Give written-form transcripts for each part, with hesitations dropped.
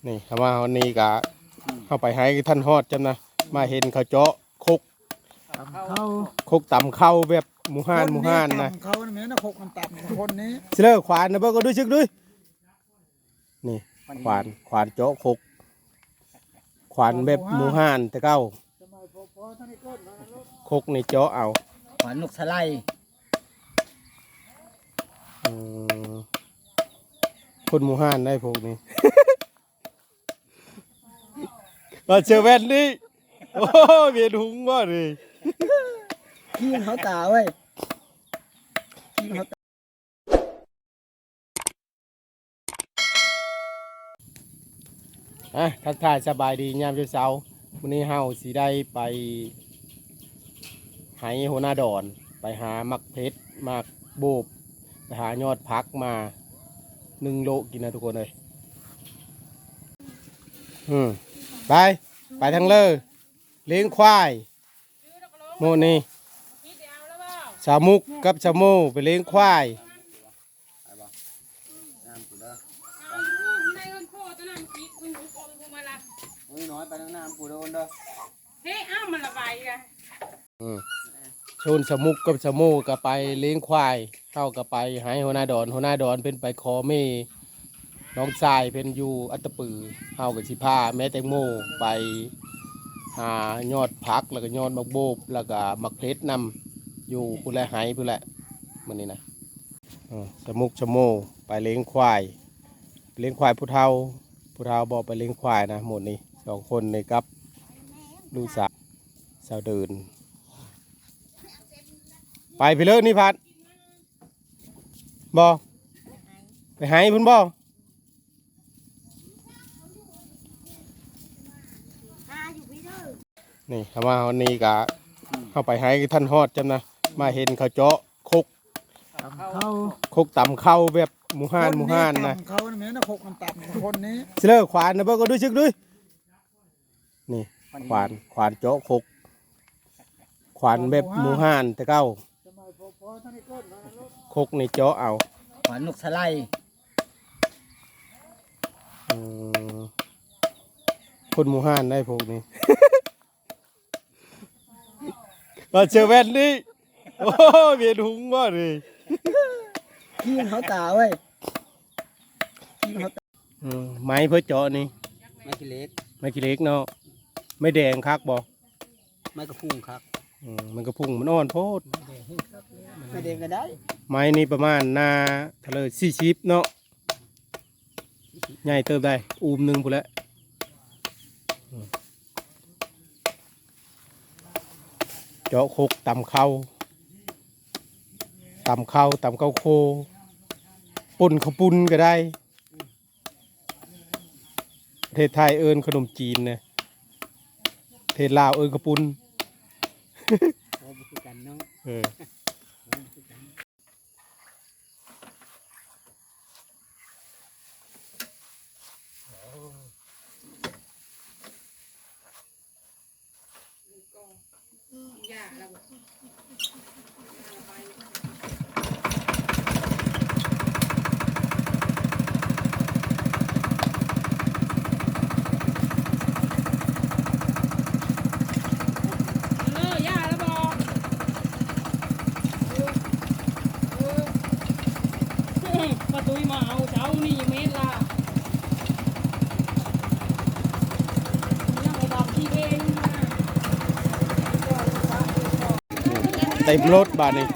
นี่คำว่าวันนี้กะเข้าไปให้ท่านฮอดจำนะมาเห็นเขาเจาะคกตำเข้าแบบหมูห่านนะเขาเนี่ยแม่นะคกมันตับคนนี้เสือขวานนะเบิ่งก็ดูชึกด้วยนี่ขวานเจาะคกขวานแบบหมูห่านแต่เก้าคกในเจาะเอาขวานนกสไลด์คนหมูห่านได้พวกนี้ มาเจอแว่นนี่โอ้เวียนหุงบ่เลยขี้เขาตาเว้ยขี้เขาตาทักทายสบายดียามเช้าวันนี้เฮาสิได้ไปหาหัวหน้าดอนไปหามักเพชรมักโบบไปหายอดพักมา1 โลกินนะทุกคนเลยไปทางเลยเลี้ยงควายโมนี่สามุกกับสาโมไปเลี้ยงควายน้อยไปทางน้ำปูโดนเด้อเฮ้ยอ้าวมันระบายกันชนสามุกกับสาโมก็ไปเลี้ยงควายเข้าก็ไปหาหัวหน้าดอนเป็นไปคอเมน้องชายเป็นอยู่อัตตปือเข้ากับสิผ้าแม่แตงโมไปหายอดพักแล้วก็ยอดมักโบบแล้วก็มักเพชรนำอยู่พุ่นแหละหายพุ่นแหละมันนี่นะสามุกสาโมไปเลี้ยงควายผู้เฒ่าบอกไปเลี้ยงควายนะหมดนี่2 คนนี่ครับลูกสาวเดินไปเลยนี่พัดบอไปหายพุ่นบอนี่คำว่าวันนี้กะเข้าไปให้ท่านฮอดจำนะมาเห็นเขาเจาะคกตำเข้าแบบหมูห่านนะเขาเนี่ยแม่นะคกมันตับคนนี้เสือขวานนะเบิ่งก็ดูชึกด้วยนี่ขวานเจาะคกขวานแบบหมูห่านแต่เก้าคกในเจาะเอาขวานนกสไลด์คนหมูห่านได้พวกนี้ มาเจอแว่นนี่โอ้เวียนหุงบ่เลยขี้เขาตาเว้ยไม้เพื่อเจาะนี่ไม้ขี้เล็กเนาะไม่แดงคักบ่ไม้กระพุ้งครับมันกระพุ้งมันอ่อนโพดไม่แดงก็ได้ไม้นี่ประมาณหน้าทะเล40เนาะใหญ่เติบได้นึงพุ่นแล้วเจาะคกตำเข้าโคปุ่นข้าวปุ้นก็ได้ประเทศไทยเอิ้นขนมจีนนะประเทศลาวเอิ้นข้าวปุ้นประตูมาเอาเจ้านี่เมตรละเต็มรถบาทนี่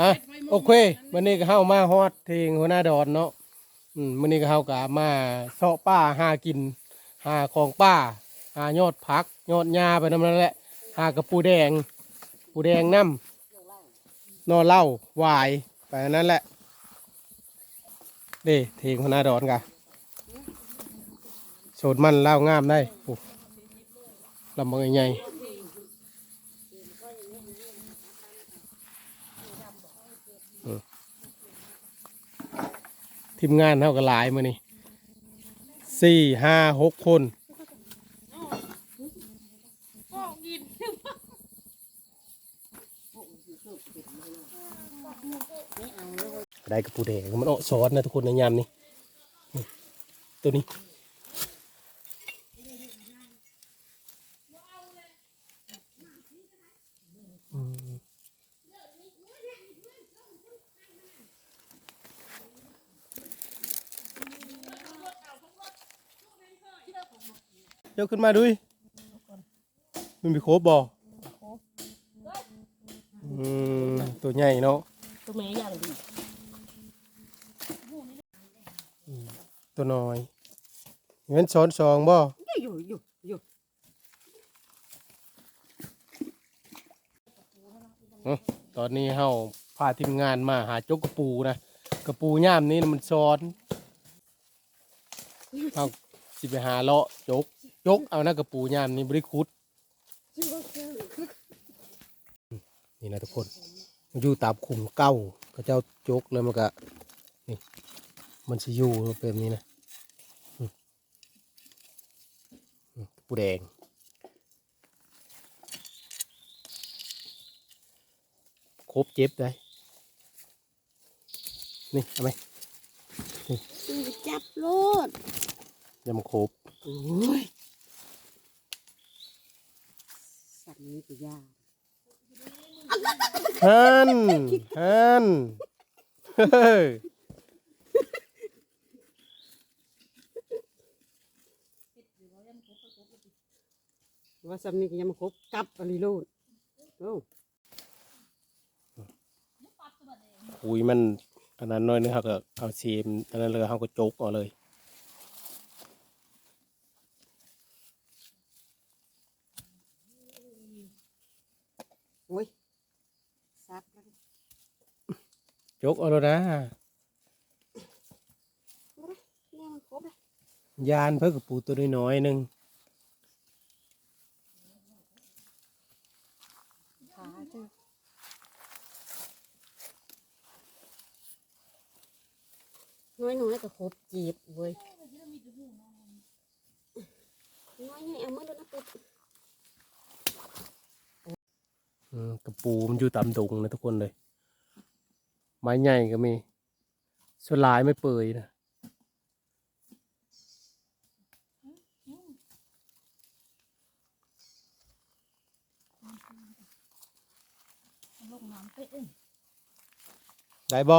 อ่ะโอเควันนี้ก็เข้ามาฮอดเทงหัวหน้าดอนเนาะวันนี้ก็เข้ากับมาเสาะป้าหากินหาของป้าหายอดผักยอดหญ้าไปนั่นแหละหากระปูแดงน้ำนอเหล้าหวายไปนั่นแหละเด้เทงหัวหน้าดอนกะโสดมันเล่างามได้โอ้ลำบากใหญ่ทีมงานเท่ากับหลายมือนี่4 5 6 คน ก็กิน ได้กระปูแดงมันออกซอสนะทุกคนในยามนี้ตัวนี้ยกขึ้นมาด้วยมันมีโคบบ่ตัวใหญ่เนาะ ตัวแม่ย่างดี ตัวน้อยเงินซ้อนสองบ่ อยู่ ตอนนี้เฮาพาทีมงานมาหาจกกระปูนะกระปูย่ามนี้มันซ้อนเฮาสิไปหาเลาะจกเอานะกระปูย่ามนี้บริคุดนี่นะทุกคนมันอยู่ตามขุมเก้าก็เจ้าจกแล้วมันก็นี่มันสิอยู่เป็นนี้นะกระปูแดงครบเจ็บได้นี่เอาไหม จับโลด ยำครบ โอ้ยสัตว์นี้ก็ยาก ฮันเฮ้ย ว่าสัตว์นี้ก็ยังมาครบจับอะไรโลดโอ้ คุยมันอันนั้นน้อยนึงเขาก็เอาซีมอันนั้นเลยเขาก็จกเอาเลย โอ้ยซักแล้ว จกเอาเลยนะ เนี่ยมันครบเลย ยานเพิ่งกับปูตัวน้อยๆนึง ขาเจ้าน้อยก็ครบจีบเว้ยน้อยเอามือแล้วนะปุ๊บ กระปูมันอยู่ตามดงนะทุกคนเลยไม้ใหญ่ก็มีส่วนหลายไม่เปื่อยนะได้บ่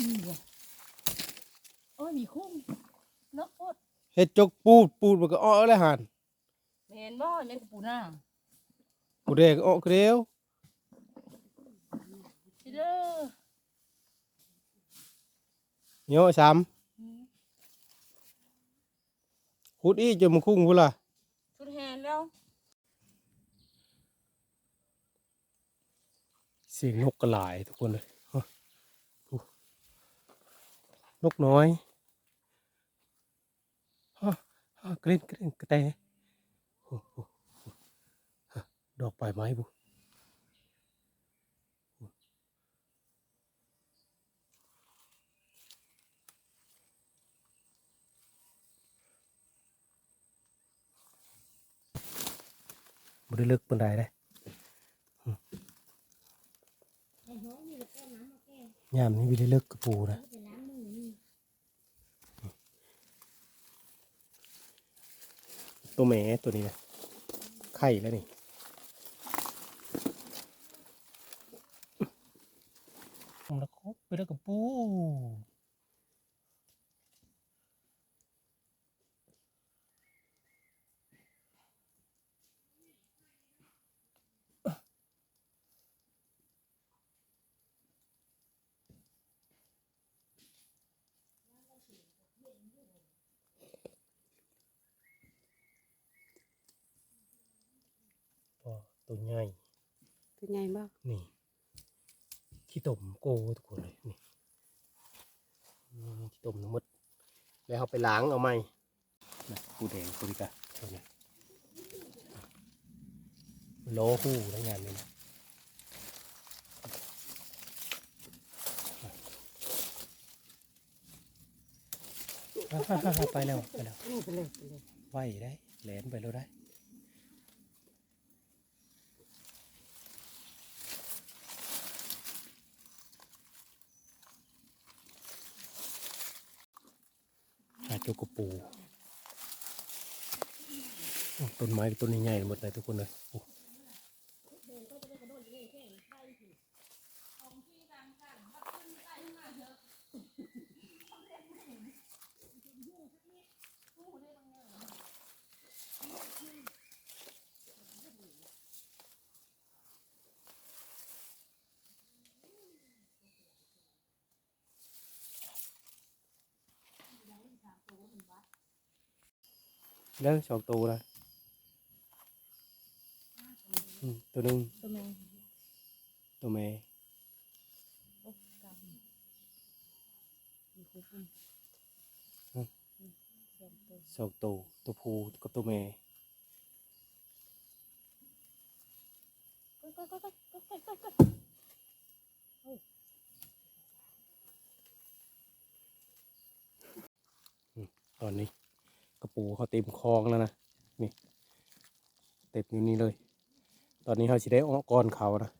มีบ่โอ้ยมีคุ้มเลิกพูด เฮ็ดจกปูดมันก็อ้อเลยหัน แม่นบ่แม่นกับปูหน้า ปูแดงก็อ้อเกลียว สิเด้อ เนาะซ้ำขุดอีกจนมันคุ้งพุ่นล่ะ ชุดแฮนแล้ว เสียงนกกระหลายทุกคนเลยฮะนกน้อยฮะกระเด็นกระแตโอ้โหฮะดอกปลายไม้บุบ่ได้เลิกปานใดได้ยามนี้บ่ได้เลิกกระปูนะตัวแม่ตัวนี้นะไข่แล้วนี่แล้วก็ไปเลิกกระปู ตัวใหญ่ เป็นไงบ้าง นี่ขี้ต่มโกทุกคนเลยนี่ขี้ต่มน้ำมดแล้วเอาไปล้างเอาไหมนะปูแดงตัวนี้กะเท่านั้นโลหู้ได้งานนี้นะไปแล้วไปแล้ว ไปเลยไปเลย ไหวได้แหลนไปแล้วได้หาโจกกระปูต้นไม้ต้นใหญ่ๆหมดเลยทุกคนเลยโอ้แล้วสองตัวละตัวหนึ่ง ตัวแมง ตัวแม่ โอ้กำมีคู่พุ่มสองตัว สองตัวตัวผู้กับตัวแม่ ก็ตอนนี้กระปูเขาเต็มคลองแล้วนะนี่เต็มอยู่นี่เลย ตอนนี้เขาสิได้อ้อก้อนเขานะ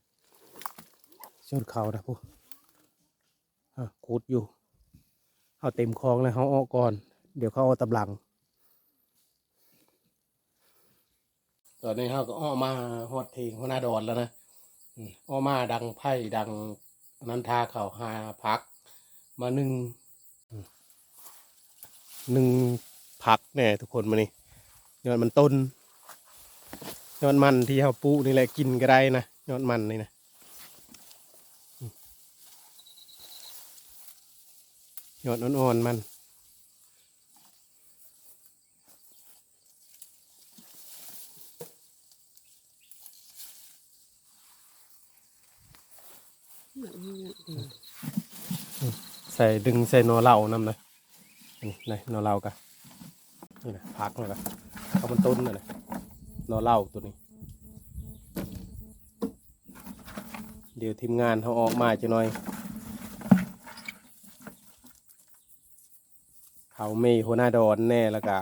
ชนเขานะพวกขุดอยู่เขาเต็มคลองแล้วเขาอ้อก้อน เดี๋ยวเขาเอาตำลัง ตอนนี้เขาก็อ้อมาฮอดเทงหัวหน้าดอนแล้วนะอ้อมาดังไผ่ดังนันทาเขาหาพักมาหนึ่งผักเนี่ยทุกคนมานี่ยอดมันต้นยอดมันที่เขาปลูกนี่แหละกินก็ได้นะยอดมันนี่นะยอดอ่อนๆมันใส่ดึงใส่หนอเหล่านำเลยนี่หนอเหล่ากันนี่นะพักเลยกันเขามันต้นเลยหนอเหล่าตัวนี้ เดี๋ยวทีมงานเขาออกมาจะหน่อยเขาไม่หัวหน้าดอนแน่แล้วก็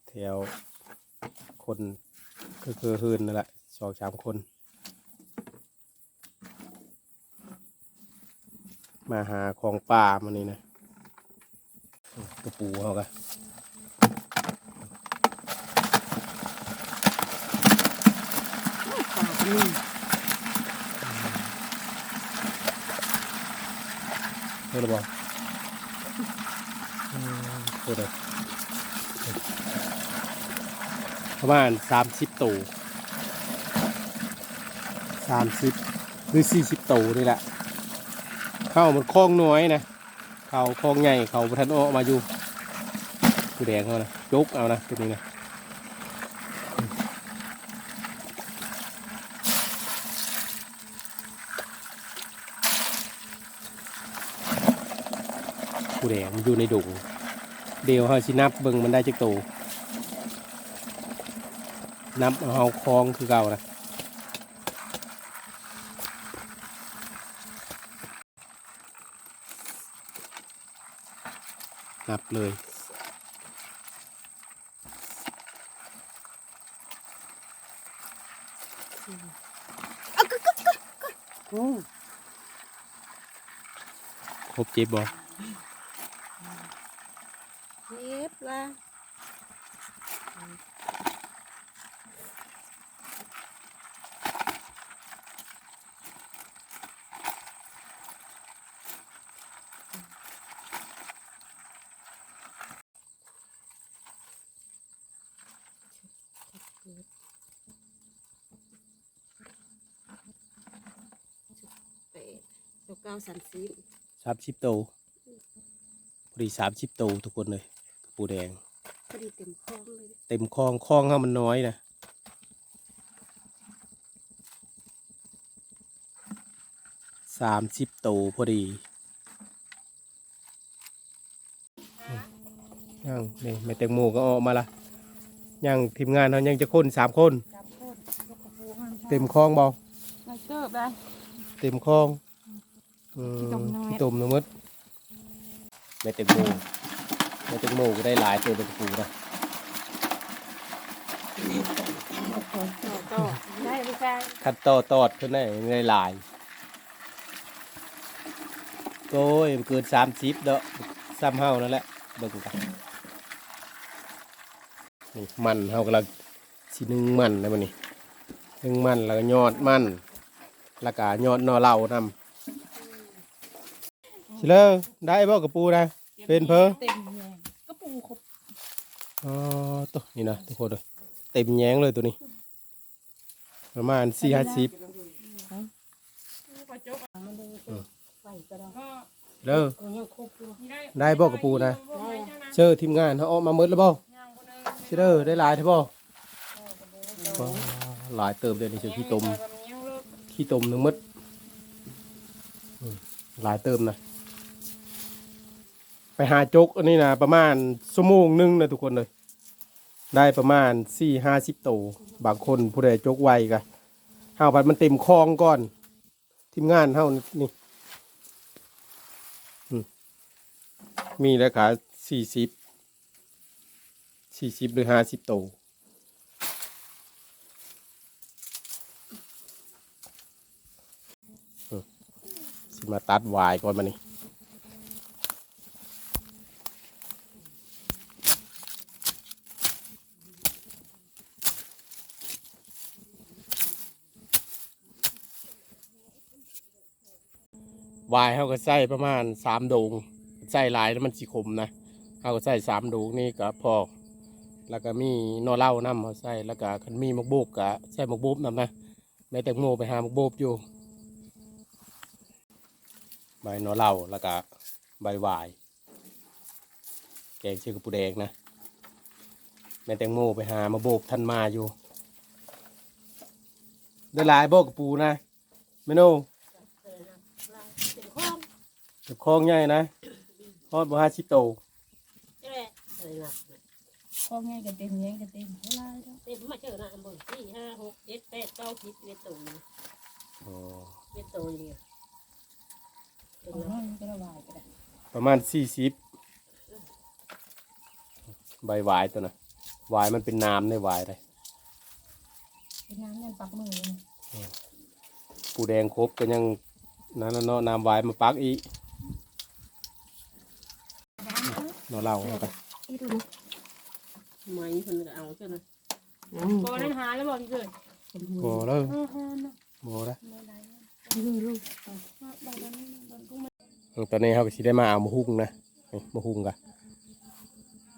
แถวคนคือหืนนั่นแหละ2-3 คนมาหาของป่ามานี่นะกระปูเขากันเห็นหรือเปล่าเห็นเลยประมาณ30 ตัว30 หรือ 40 ตัวนี่แหละเข้ามันคลองน้อยนะเขาคลองใหญ่เขาประทันออกมาอยู่ตัวแดงเขานะยกเอานะตัวนี้นะตัวแดงมันอยู่ในดุงเดี๋ยวเขาชินับเบิ่งมันได้จักตัวนับเอาคลองคือเก่านะนับเลยครบเจ็บบ่ เจ็บละ30 ตัวพอดี30 ตัวทุกคนเลยปูแดง พอดีเต็มคลองเลย เต็มคลองเขามันน้อยนะ 30ตัวพอดียังนี่แม่แตงโมก็ออกมาละยังทีมงานเขายังจะคน3 คน จำโคตรยกกระปูให้ เต็มคลองบ่ ไม่เกิบได้ เต็มคลองขี้ขี้ตมน้อยตุ่มน้ำมดแม่แตงโมก็ได้หลายตัวเป็นปูนะ ต่อได้ไม่ใช่ คัดตอดเท่านั้นได้หลายโอ้ยเกิน30เด้อซ้ำเฮานั่นแหละเบิ่งกันนี่มันเฮากำลังสินึ่งมันนะมันนี่นึ่งมันแล้วก็ยอดมันแล้วก็ยอดนอเหล้านำสิเลอได้บ่กระปูนะเป็นเพอ เต็มแยงกระปูครบ อ๋อตัวนี่นะทุกคนเลยเต็มแย้งเลยตัวนี้ประมาณ4-50 เด้อได้บ่กระปูนะเชิญทีมงานเขาออกมาหมดแล้วบ่เชิญได้หลายใช่บ่หลายเติมเดี๋ยวนี้เชิญขี้ต้มหนึ่งมดหลายเติมนะไปหาจกอันนี้นะประมาณชั่วโมงนึงนะทุกคนเลยได้ประมาณ4-50ตัวบางคนผู้ใดจกไวกะเฮาบัดมันเต็มคลองก่อนทีมงานเฮานี่มีราคา40หรือ50ตัวสิมาตัดวายก่อนมานี่วายเขาก็ใส่ประมาณ3 โดงใส่หลายแล้วมันสิขมนะเขาก็ใส่3 โดงนี่ก็พอแล้วก็มีนอเหล้านำเขาใส่แล้วก็คันมีมักโบบก็ใส่มักโบบนำนะแม่แตงโมไปหามักโบบอยู่ใบนอเหล้าแล้วก็ใบวายแกงชื่อกระปูแดงนะแม่แตงโมไปหามาโบบท่านมาอยู่ได้หลายโบกระปูนะเมนูเก็บคลองใหญ่นะทอดบ่50 โต คลองไงกันเต็มแยงกันเต็มเท่าไรแล้ว เต็มมาเจอนะบ่4 5 6 7 8 9 10เวทตูน อ๋อ เวทตูนนี่ เอาน้อยมันก็ระบายก็ได้ ประมาณ40ใบวายตัวน่ะวายมันเป็นน้ำในวายเลย เป็นน้ำยันปักมือเลย ปูแดงครบก็ยังนั่นแล้วเนาะน้ำวายมาปักอีกเนาะเหล่าแล้วกัน ไม้เพิ่นก็เอาใช่มั้ย พอนั้นหาแล้วบอกพี่เกิด บ่แล้วบ่แล้วตอนนี้เขาก็สิได้มาเอามะฮุ่งนะนี่มะฮุ่งกะ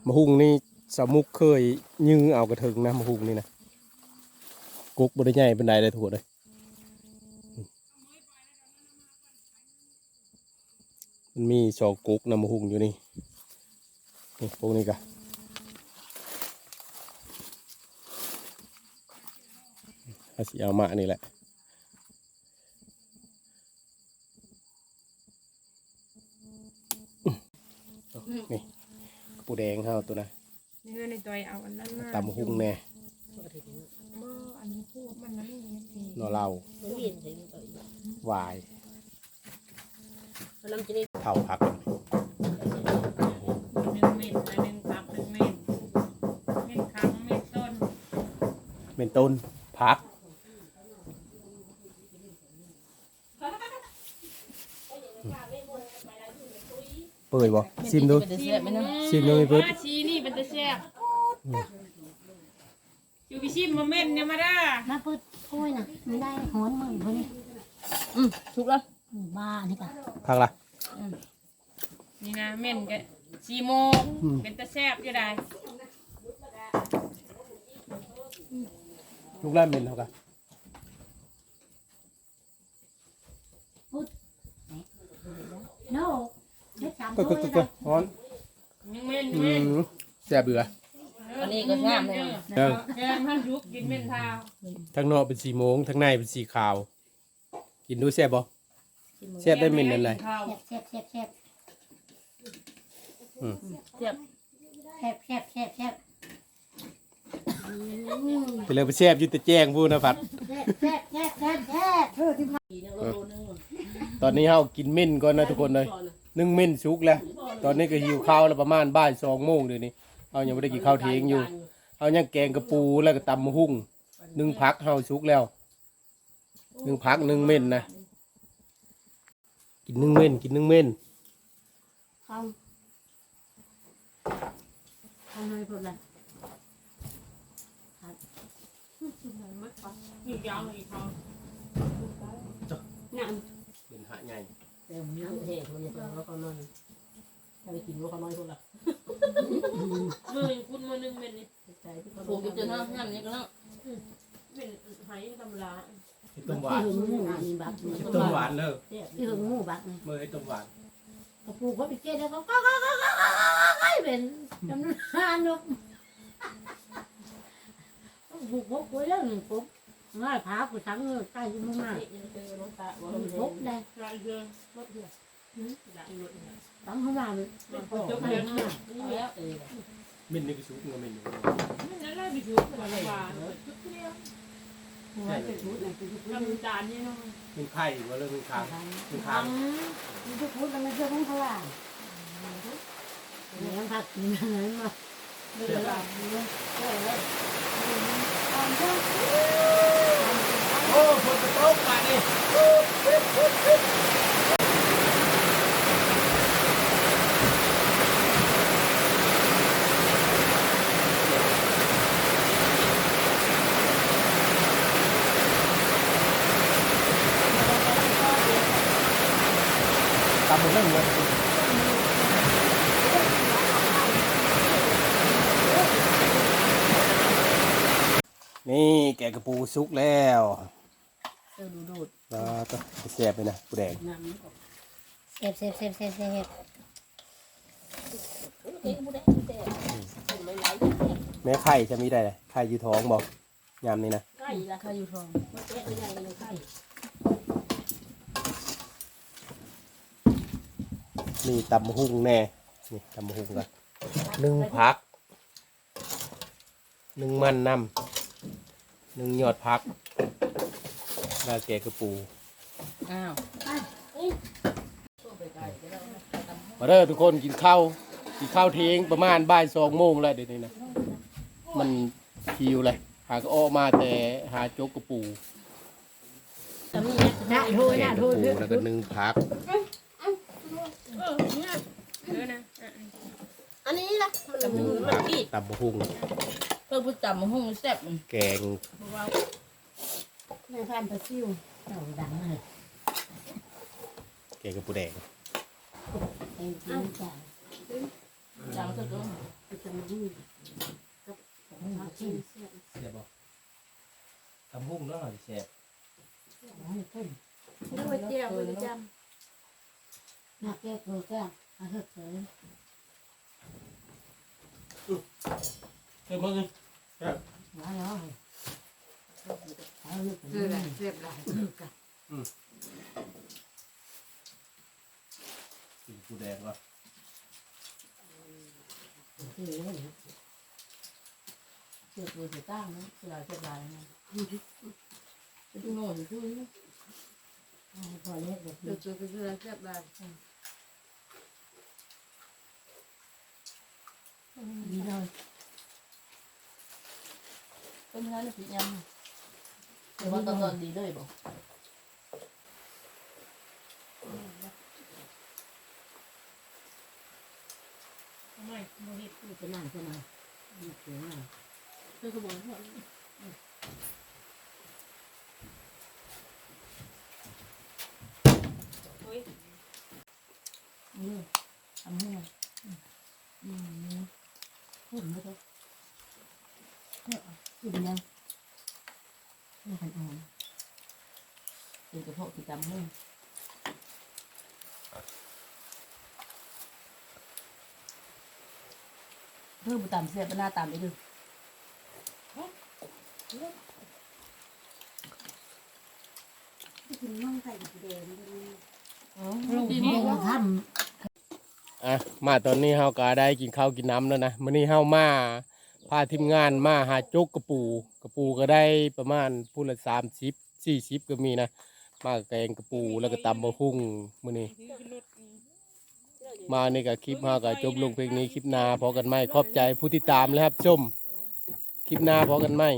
มะฮุ่งนี่สมุกเคยยื้อเอากระถึงนะมะฮุ่งนี่นะกุ๊กบ่ได้ใหญ่เป็นใดเลยถูกเลยมันมี2 กุ๊กนะมะฮุ่งอยู่นี่นี่พวกนี้กะเอาสิเอามานี่แหละนี่ปูแดงเฮาตัวนะ นี่ในตัวเอาอันนั้นมา ตำหุ่งแน่ อันนี้พูดมันนั่นนี่ที นอเหล้า มันเวียนใส่ตัวอีก วาย มันนำจะได้ เผาผัก 1 เม็ด1 ปัก 1 เม็ดเม็ดครั้งเม็ดต้น เป็นต้นผักเปิดบ่ชิมดูชิมดูไม่เปิด ชีนี่เป็นตะแซ่บอยู่พี่ชิมมาเม่นเนี่ยมาด้า มาเปิดถ้วยน่ะไม่ได้หอนมือเพิ่น ถูกแล้ว บ้านี่ป่ะ ผักล่ะ นี่นะเม่นกัน4 โมงเป็นตะแซ่บอยู่ได้ ลูกแรกเป็นเท่ากัน โน่เฮ็ด3 ก็ ถ้วย ฮ้อน ยังเม่นยังเม่น แซ่บเบื่อ อันนี้ก็งามเลย แกงพันยุกกินเม่นทาว ทั้งนอกเป็นสีโมงทั้งในเป็นสีขาว กินดูแซ่บบ่ เสียบได้มินนั่นเลย ข้าว แซ่บแซ่บแซ่บ เจ็บ แซ่บแซ่บแซ่บแซ่บ ไปเลยไปเสียบอยู่แต่แจ้งพูดนะพัด แซ่บแซ่บแซ่บแซ่บแซ่บเออที่ ปีนึงโลนึง ตอนนี้เฮากินเม่นก่อนนะทุกคนเลยนึ่งเม่นสุกแล้วตอนนี้ก็หิวข้าวแล้วประมาณบ่าย2 โมงเดี๋ยวนี้เฮายังไม่ได้กินข้าวเที่ยงอยู่เฮายังแกงกระปูแล้วก็ตำมะฮุ่งนึ่งพักเฮาสุกแล้วนึ่งพักนึ่งเม่นนะกินนึ่งเม่นกินนึ่งเม่น เข้าให้พวกนั้น อีกยาวอีกทางนั่ง เป็นหะใหญ่ เดี๋ยวน้ำเทมันจะแล้วก็นอนถ้าไปกินว่าเขาน้อยคนละมือคุณมือนึงเป็นนี่ใจที่เขาผมจะนั่งนั่งนี่ก็นั่งเป็นหายธรรมดา ต้มหวาน ที่หึงหมูมีบัก ต้มหวานเลย ที่หึงหมูบักนี่ เมื่อไอ้ต้มหวาน กระปูเขาไปเจ๊แล้วก็เป็นจำนวนนกบุกบกไว้แล้วหนึ่งปุ๊บง่ายพาผู้ทั้งใกล้ยุ่งมากปุ๊บได้ รายเดือนรถเดือดรายรถ ตั้งเข้ามาเลย จบแล้วนี่แล้วเออ เม่นนี่ก็สุกเงาเม่นอยู่ ไม่นั่นแหละไปถืออะไรมาชุดเดียว หัวเป็นชุดเลยเป็นชุด ทำจานนี่เนาะ เป็นไข่ว่าเรื่องเป็นคางเป็นคาง เป็นชุดพุทธมันไม่เชื่อของเขาล่ะยังผักกินอะไรมา เดือดร้อน โอ้ฝนจะตกมาดิตามหมดแล้วหมดนี่แกะกระปูสุกแล้ว ดูด แล้วก็เสียบไปนะปูแดง น้ำ เซ็บเซ็บเซ็บเซ็บเซ็บ เอ๊ะผู้ใดแต่ไม่ไหล แม่ไข่จะมีได้เลยไข่อยู่ท้องบอกยามนี้นะ ไก่ละไข่อยู่ทองมันแกะไม่ได้เลยไข่ นี่ตำมะฮุ่งแน่นี่ตำมะฮุ่งกันนึ่งพักนึ่งมันน้ำนึ่งยอดพักแล้วแกะกระปู อ้าว มาเด้อทุกคนกินข้าวเที่ยงประมาณบ่าย2 โมงแล้วเดี๋ยวนี้นะมันหิวเลยหากออกมาแต่หาโจ๊กกระปู น่าโทษ แกะ น่าก โท ระ ษ ปูแล้วก็นึ่งพัก อันนี้ละ นึ่งพักตำมะฮุ่ง เพิ่งพูดจำมาห้องแซ่บ แกง ในพันธุ์ซิวเต่าดังเลย แกงกระปูแดง เองกินจ่าย จังสักก็ จะมาดูมาชิม เสียบบ่ตำฮุ่งแล้วหน่อยเสียบ ให้ขึ้น ด้วยเจียวด้วยจ นักแก้ตัวแก้อาเถอะเสริม เสียบมึง มาแล้วเอาลูก คืออะไรเรียบร้อย กินปูแดงวะ คือเลย เสียบตัวเสียตั้งนะเสียเสียลายนะเป็นโง่ถึงช่วย พอเล็กแบบ เสียตัวเป็นเสียเสียลาย นี้เลย เป็นยังไงผิดยังแต่ว่าตอนดีเลยบอกไม่ไม่เห็น จะนั่งจะนั่งเสียงอ่ะ คือเขาบอกว่า ทำให้หุ่นไม่ต้องหุ่นยังไม่ทันอ่อน เป็นกระเพาะกิจำให้เพื่อบุตรตามเสียบหน้าตามไปดู คุณน้องใส่ดีเดน ลูกนี่ท อ่ะมาตอนนี้เฮาก็ได้กินข้าวกินน้ำแล้วนะมื้อนี้เฮามาพาทีมงานมาหาจกกระปูก็ได้ประมาณพูละ30-40ก็มีนะมาแกงกระปูแล้วก็ตำบะฮุ่งมื้อนี้มานี่ก็คลิปเฮาก็จบลงเพลงนี้คลิปหน้าพอกันใหม่ขอบใจผู้ที่ตามแล้วครับชมคลิปหน้าพอกันใหม่